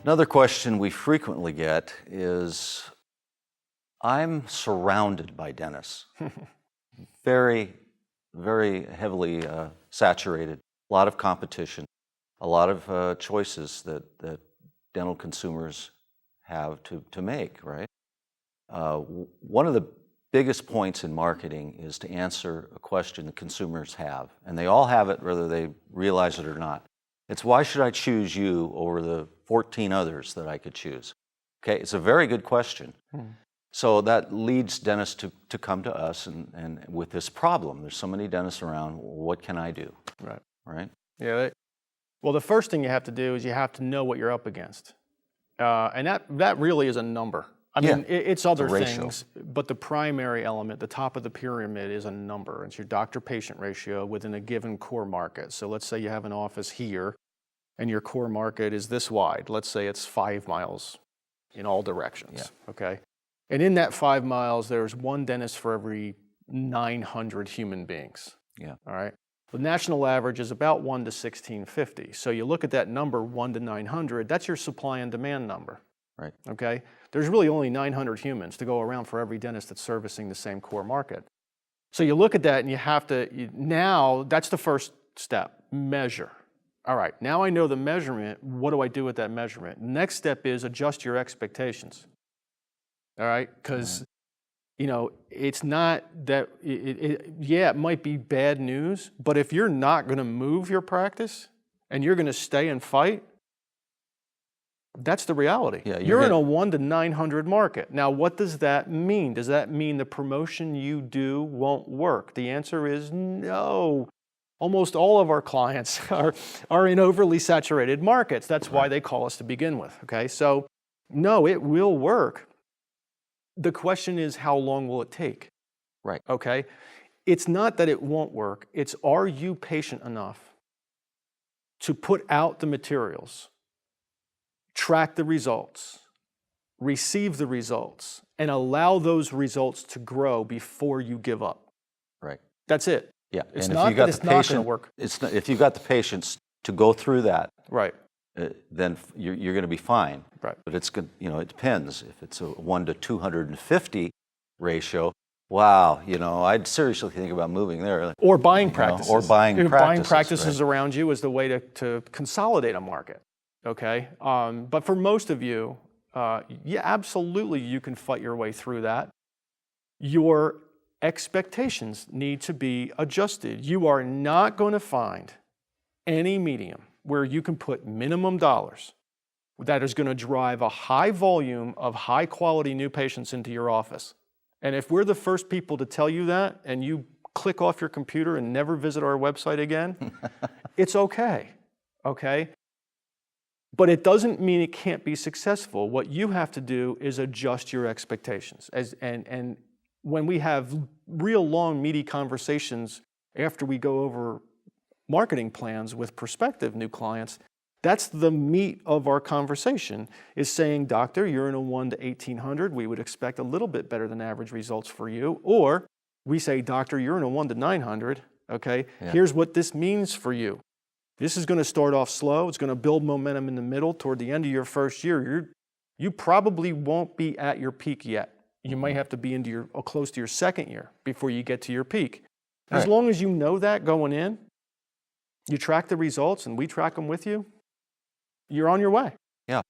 Another question we frequently get is, I'm surrounded by dentists, very, very heavily saturated, a lot of competition, a lot of choices that dental consumers have to make, right? One of the biggest points in marketing is to answer a question that consumers have, and they all have it whether they realize it or not. It's, why should I choose you over the 14 others that I could choose? Okay, it's a very good question. So that leads dentists to come to us and with this problem. There's so many dentists around, what can I do? Right. Right? Yeah. Well, the first thing you have to do is you have to know what you're up against. And that really is a number. I mean, it's other things, but the primary element, the top of the pyramid, is a number. It's your doctor-patient ratio within a given core market. So let's say you have an office here, and your core market is this wide. Let's say it's 5 miles in all directions, okay? And in that 5 miles, there's one dentist for every 900 human beings, all right? The national average is about 1 to 1650. So you look at that number, 1 to 900, that's your supply and demand number. Right. Okay? There's really only 900 humans to go around for every dentist that's servicing the same core market. So you look at that and you have to, now that's the first step, measure. All right, now I know the measurement, what do I do with that measurement? Next step is adjust your expectations. All right, because you know, it's not that, it might be bad news, but if you're not gonna move your practice and you're gonna stay and fight, that's the reality. Yeah, you're in a 1 to 900 market. Now, what does that mean? Does that mean the promotion you do won't work? The answer is no. Almost all of our clients are in overly saturated markets. That's why they call us to begin with, okay? So, no, it will work. The question is, how long will it take? Right. Okay? It's not that it won't work. It's, are you patient enough to put out the materials, track the results, receive the results, and allow those results to grow before you give up. Right. That's it. Yeah. It's and not if you got that it's the not patient, going to work. It's not, if you've got the patience to go through that, right, then you're going to be fine. Right. But it's good. You know, it depends. If it's a 1 to 250 ratio, wow. You know, I'd seriously think about moving there. Or buying practices. Or buying practices. Buying practices around you is the way to consolidate a market. Okay, but for most of you, yeah, absolutely, you can fight your way through that. Your expectations need to be adjusted. You are not going to find any medium where you can put minimum dollars that is going to drive a high volume of high quality new patients into your office. And if we're the first people to tell you that and you click off your computer and never visit our website again, it's okay, okay? But it doesn't mean it can't be successful. What you have to do is adjust your expectations. And when we have real long, meaty conversations after we go over marketing plans with prospective new clients, that's the meat of our conversation, is saying, doctor, you're in a 1 to 1800. We would expect a little bit better than average results for you. Or we say, doctor, you're in a 1 to 900. Okay, here's what this means for you. This is going to start off slow. It's going to build momentum in the middle. Toward the end of your first year, you probably won't be at your peak yet. You might have to be into close to your second year before you get to your peak. As long as you know that going in, you track the results and we track them with you, you're on your way. Yeah.